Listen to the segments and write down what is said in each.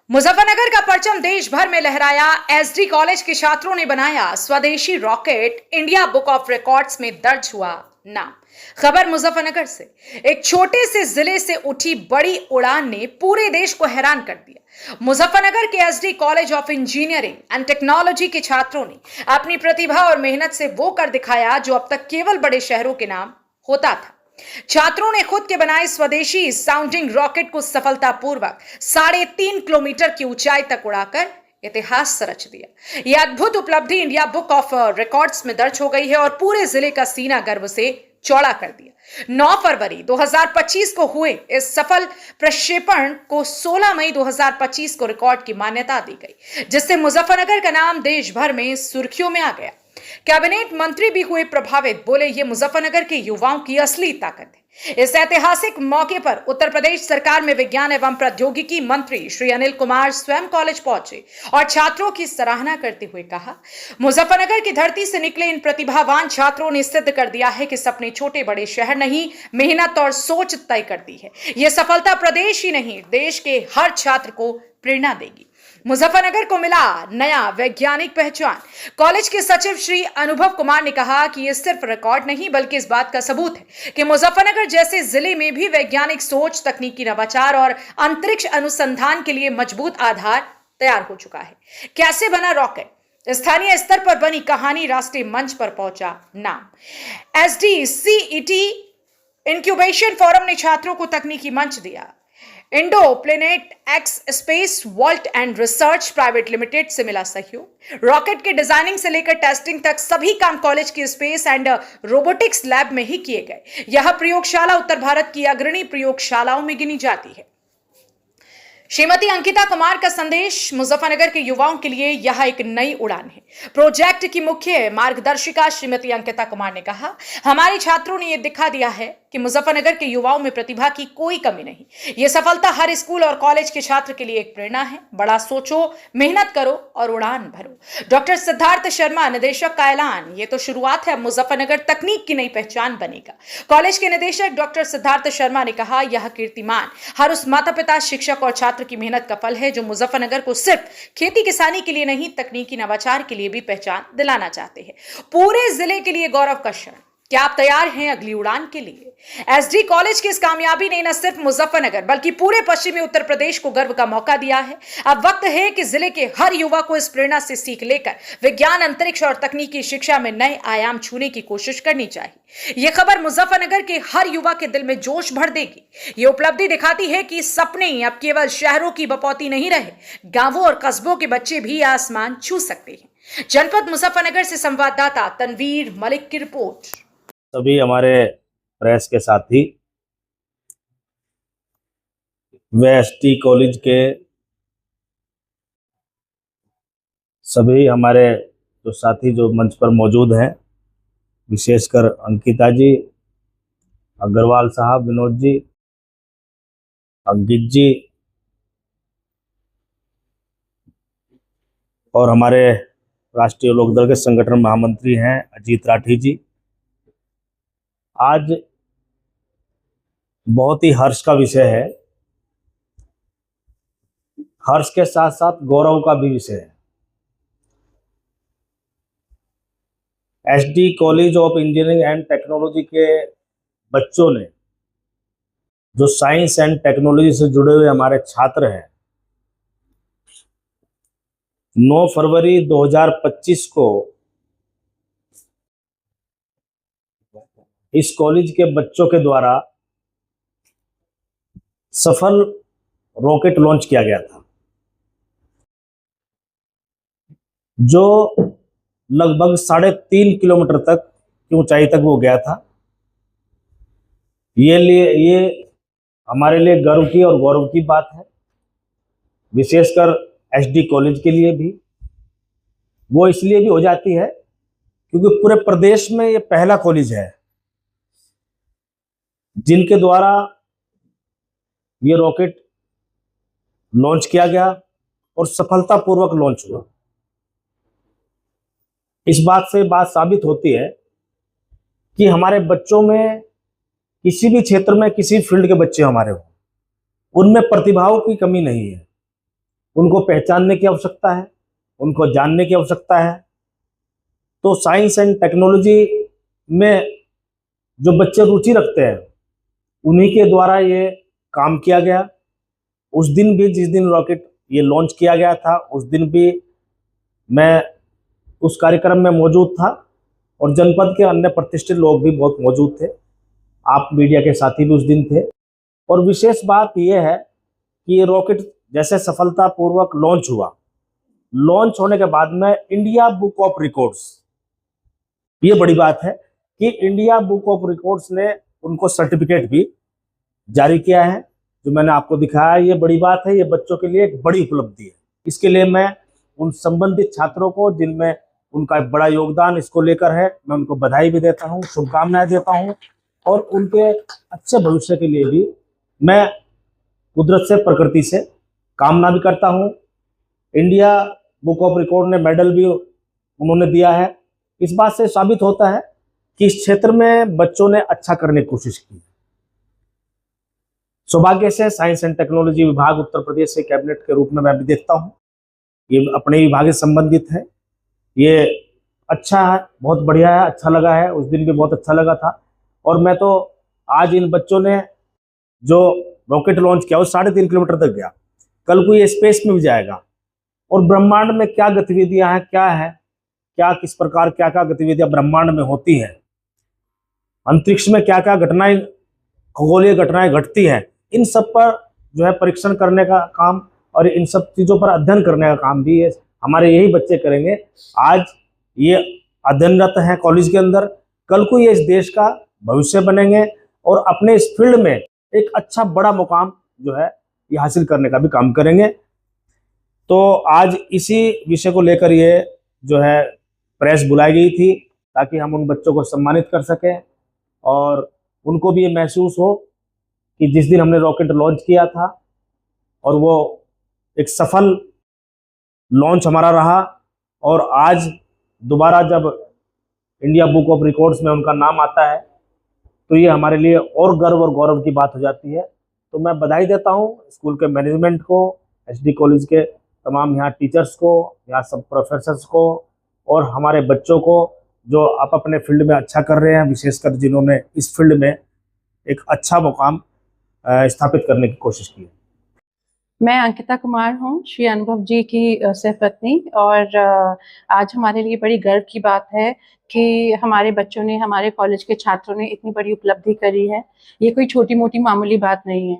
मुजफ्फरनगर का परचम देश भर में लहराया। एसडी कॉलेज के छात्रों ने बनाया स्वदेशी rocket, India book of records में दर्ज हुआ नाम। खबर मुजफ्फरनगर से। एक छोटे से जिले से उठी बड़ी उड़ान ने पूरे देश को हैरान कर दिया। मुजफ्फरनगर के SD college of engineering and technology के छात्रों ने अपनी प्रतिभा और मेहनत से वो कर दिखाया जो अब तक केवल बड़े शहरों के नाम होता था। छात्रों ने खुद के बनाए स्वदेशी साउंडिंग रॉकेट को सफलतापूर्वक 3.5 किलोमीटर की ऊंचाई तक उड़ाकर इतिहास रच दिया। यह अद्भुत उपलब्धि इंडिया बुक ऑफ रिकॉर्ड्स में दर्ज हो गई है और पूरे जिले का सीना गर्व से चौड़ा कर दिया। 9 फरवरी 2025 को हुए इस सफल प्रक्षेपण को 16 मई 2025 को रिकॉर्ड की मान्यता दी गई, जिससे मुजफ्फरनगर का नाम देश भर में सुर्खियों में आ गया। कैबिनेट मंत्री भी हुए प्रभावित, बोले ये मुजफ्फरनगर के युवाओं की असली ताकत है। इस ऐतिहासिक मौके पर उत्तर प्रदेश सरकार में विज्ञान एवं प्रौद्योगिकी मंत्री श्री अनिल कुमार स्वयं कॉलेज पहुंचे और छात्रों की सराहना करते हुए कहा, मुजफ्फरनगर की धरती से निकले इन प्रतिभावान छात्रों ने सिद्ध कर दिया है कि सपने छोटे बड़े शहर नहीं, मेहनत और सोच तय करती है। यह सफलता प्रदेश ही नहीं, देश के हर छात्र को प्रेरणा देगी। मुजफ्फरनगर को मिला नया वैज्ञानिक पहचान। कॉलेज के सचिव श्री अनुभव कुमार ने कहा कि यह सिर्फ रिकॉर्ड नहीं बल्कि इस बात का सबूत है कि मुजफ्फरनगर जैसे जिले में भी वैज्ञानिक सोच, तकनीकी नवाचार और अंतरिक्ष अनुसंधान के लिए मजबूत आधार तैयार हो चुका है। कैसे बना रॉकेट, स्थानीय स्तर पर बनी कहानी, राष्ट्रीय मंच पर पहुंचा नाम। एसडीसीईटी इंक्यूबेशन फोरम ने छात्रों को तकनीकी मंच दिया। Indo Planet X Space Vault and Research Private Limited से मिला सहयोग। रॉकेट के डिजाइनिंग से लेकर टेस्टिंग तक सभी काम कॉलेज की स्पेस एंड रोबोटिक्स लैब में ही किए गए। यह प्रयोगशाला उत्तर भारत की अग्रणी प्रयोगशालाओं में गिनी जाती है। श्रीमती अंकिता कुमार का संदेश, मुजफ्फरनगर के युवाओं के लिए यह एक नई उड़ान है। प्रोजेक्ट की मुख्य मार्गदर्शिका श्रीमती अंकिता कुमार ने कहा, हमारे छात्रों ने यह दिखा दिया है कि मुजफ्फरनगर के युवाओं में प्रतिभा की कोई कमी नहीं। यह सफलता हर स्कूल और कॉलेज के छात्र के लिए एक प्रेरणा है। बड़ा सोचो, मेहनत करो और उड़ान भरो। डॉक्टर सिद्धार्थ शर्मा, निदेशक का ऐलान, ये तो शुरुआत है, मुजफ्फरनगर तकनीक की नई पहचान बनेगा। कॉलेज के निदेशक डॉक्टर सिद्धार्थ शर्मा ने कहा, यह कीर्तिमान हर उस माता पिता, शिक्षक और छात्र की मेहनत का फल है जो मुजफ्फरनगर को सिर्फ खेती किसानी के लिए नहीं, तकनीकी नवाचार के लिए भी पहचान दिलाना चाहते हैं। पूरे जिले के लिए गौरव का क्षण। क्या आप तैयार हैं अगली उड़ान के लिए? एसडी कॉलेज की इस कामयाबी ने न सिर्फ मुजफ्फरनगर बल्कि पूरे पश्चिमी उत्तर प्रदेश को गर्व का मौका दिया है। अब वक्त है कि जिले के हर युवा को इस प्रेरणा से सीख लेकर विज्ञान, अंतरिक्ष और तकनीकी शिक्षा में नए आयाम छूने की कोशिश करनी चाहिए। यह खबर मुजफ्फरनगर के हर युवा के दिल में जोश भर देगी। ये उपलब्धि दिखाती है कि सपने अब केवल शहरों की बपौती नहीं रहे, गांवों और कस्बों के बच्चे भी आसमान छू सकते हैं। जनपद मुजफ्फरनगर से संवाददाता तनवीर मलिक की रिपोर्ट। सभी हमारे प्रेस के साथी, व एसडी कॉलेज के सभी हमारे जो साथी जो मंच पर मौजूद हैं, विशेषकर अंकिता जी, अग्रवाल साहब, विनोद जी, अंकित जी और हमारे राष्ट्रीय लोकदल के संगठन महामंत्री हैं अजीत राठी जी। आज बहुत ही हर्ष का विषय है। हर्ष के साथ साथ गौरव का भी विषय है। SD college of engineering and technology के बच्चों ने, जो साइंस एंड टेक्नोलॉजी से जुड़े हुए हमारे छात्र हैं, 9 फरवरी 2025 को इस कॉलेज के बच्चों के द्वारा सफल रॉकेट लॉन्च किया गया था, जो लगभग 3.5 किलोमीटर तक की ऊंचाई तक वो गया था। ये हमारे लिए गर्व की और गौरव की बात है, विशेषकर एसडी कॉलेज के लिए भी। वो इसलिए भी हो जाती है क्योंकि पूरे प्रदेश में ये पहला कॉलेज है जिनके द्वारा ये रॉकेट लॉन्च किया गया और सफलतापूर्वक लॉन्च हुआ। इस बात से बात साबित होती है कि हमारे बच्चों में किसी भी क्षेत्र में, किसी फील्ड के बच्चे हमारे हों, उनमें प्रतिभाओं की कमी नहीं है। उनको पहचानने की आवश्यकता है, उनको जानने की आवश्यकता है। तो साइंस एंड टेक्नोलॉजी में जो बच्चे रुचि रखते हैं उन्हीं के द्वारा ये काम किया गया। उस दिन भी, जिस दिन रॉकेट ये लॉन्च किया गया था, उस दिन भी मैं उस कार्यक्रम में मौजूद था और जनपद के अन्य प्रतिष्ठित लोग भी बहुत मौजूद थे। आप मीडिया के साथी भी उस दिन थे। और विशेष बात यह है कि ये रॉकेट जैसे सफलतापूर्वक लॉन्च हुआ, लॉन्च होने के बाद में इंडिया बुक ऑफ रिकॉर्ड्स, ये बड़ी बात है कि इंडिया बुक ऑफ रिकॉर्ड्स ने उनको सर्टिफिकेट भी जारी किया है, जो मैंने आपको दिखाया। ये बड़ी बात है, ये बच्चों के लिए एक बड़ी उपलब्धि है। इसके लिए मैं उन संबंधित छात्रों को, जिनमें उनका एक बड़ा योगदान इसको लेकर है, मैं उनको बधाई भी देता हूँ, शुभकामनाएं देता हूँ। और उनके अच्छे भविष्य के लिए भी मैं कुदरत से, प्रकृति से कामना भी करता हूँ। इंडिया बुक ऑफ रिकॉर्ड ने मेडल भी उन्होंने दिया है। इस बात से साबित होता है कि इस क्षेत्र में बच्चों ने अच्छा करने की कोशिश की। सौभाग्य से साइंस एंड टेक्नोलॉजी विभाग उत्तर प्रदेश से कैबिनेट के रूप में मैं भी देखता हूँ, ये अपने विभाग से संबंधित है। ये अच्छा है, बहुत बढ़िया है, अच्छा लगा है। उस दिन भी बहुत अच्छा लगा था। और मैं तो आज इन बच्चों ने जो रॉकेट लॉन्च किया वो 3.5 किलोमीटर तक गया, कल को ये स्पेस में भी जाएगा। और ब्रह्मांड में क्या गतिविधियां हैं, क्या है, क्या किस प्रकार क्या क्या गतिविधियां ब्रह्मांड में होती हैं, अंतरिक्ष में क्या क्या घटनाएं, खगोलीय घटनाएं घटती हैं, इन सब पर जो है परीक्षण करने का काम और इन सब चीज़ों पर अध्ययन करने का काम भी ये हमारे यही बच्चे करेंगे। आज ये अध्ययनरत हैं कॉलेज के अंदर, कल को ये इस देश का भविष्य बनेंगे और अपने इस फील्ड में एक अच्छा बड़ा मुकाम जो है ये हासिल करने का भी काम करेंगे। तो आज इसी विषय को लेकर ये जो है प्रेस बुलाई गई थी, ताकि हम उन बच्चों को सम्मानित कर सकें और उनको भी ये महसूस हो कि जिस दिन हमने रॉकेट लॉन्च किया था और वो एक सफल लॉन्च हमारा रहा, और आज दोबारा जब इंडिया बुक ऑफ रिकॉर्ड्स में उनका नाम आता है तो ये हमारे लिए और गर्व और गौरव की बात हो जाती है। तो मैं बधाई देता हूँ स्कूल के मैनेजमेंट को, एसडी कॉलेज के तमाम यहाँ टीचर्स को, यहाँ सब प्रोफेसर्स को और हमारे बच्चों को, जो आप अपने फील्ड में अच्छा कर रहे हैं, विशेषकर जिन्होंने इस फील्ड में एक अच्छा मुकाम स्थापित करने की कोशिश की है। मैं अंकिता कुमार हूँ, श्री अनुभव जी की सहपत्नी, और आज हमारे लिए बड़ी गर्व की बात है कि हमारे बच्चों ने, हमारे कॉलेज के छात्रों ने इतनी बड़ी उपलब्धि करी है। ये कोई छोटी मोटी मामूली बात नहीं है।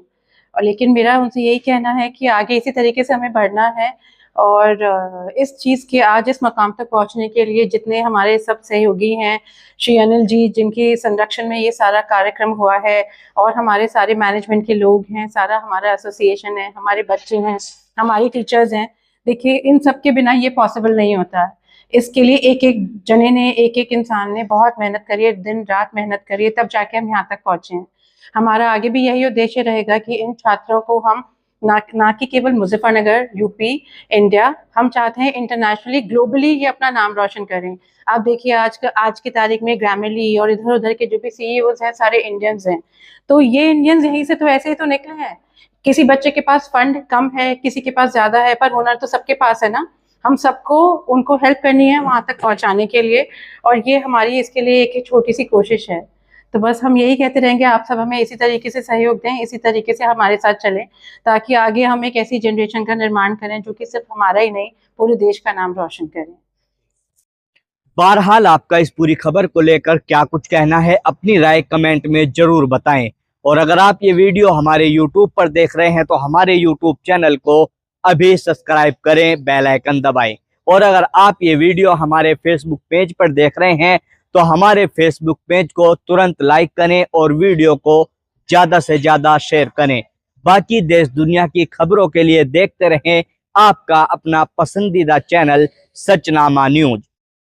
और लेकिन मेरा उनसे यही कहना है कि आगे इसी तरीके से हमें बढ़ना है और इस चीज़ के आज इस मकाम तक पहुंचने के लिए जितने हमारे सब सहयोगी हैं, श्री अनिल जी जिनके संरक्षण में ये सारा कार्यक्रम हुआ है, और हमारे सारे मैनेजमेंट के लोग हैं, सारा हमारा एसोसिएशन है, हमारे बच्चे हैं, हमारी टीचर्स हैं। देखिए, इन सब के बिना ये पॉसिबल नहीं होता है। इसके लिए एक एक जने ने, एक एक इंसान ने बहुत मेहनत करी है, दिन रात मेहनत करी है, तब जाके हम यहाँ तक पहुँचे हैं। हमारा आगे भी यही उद्देश्य रहेगा कि इन छात्रों को हम ना कि केवल मुजफ्फरनगर, यूपी, इंडिया, हम चाहते हैं इंटरनेशनली, ग्लोबली ये अपना नाम रोशन करें। आप देखिए आज की तारीख में ग्रामरली और इधर उधर के जो भी सीईओज हैं सारे इंडियंस हैं। तो ये इंडियंस यहीं से तो ऐसे ही तो निकले हैं। किसी बच्चे के पास फंड कम है, किसी के पास ज्यादा है, पर हुनर तो सबके पास है ना। हम सबको उनको हेल्प करनी है वहां तक पहुंचाने के लिए, और ये हमारी इसके लिए एक छोटी सी कोशिश है। तो बस हम यही कहते रहेंगे, आप सब हमें इसी तरीके से सहयोग दें, इसी तरीके से हमारे साथ चलें, ताकि आगे हम एक ऐसी जनरेशन का निर्माण करें जो कि सिर्फ हमारा ही नहीं, पूरे देश का नाम रोशन करें। बहरहाल आपका इस पूरी खबर को लेकर क्या कुछ कहना है, अपनी राय कमेंट में जरूर बताएं। और अगर आप ये वीडियो हमारे YouTube पर देख रहे हैं तो हमारे YouTube चैनल को अभी सब्सक्राइब करें, बेल आइकन दबाएं। और अगर आप ये वीडियो हमारे Facebook पेज पर देख रहे हैं तो हमारे Facebook पेज को तुरंत लाइक करें और वीडियो को ज़्यादा से ज़्यादा शेयर करें। बाकी देश दुनिया की खबरों के लिए देखते रहें आपका अपना पसंदीदा चैनल सचनामा न्यूज़।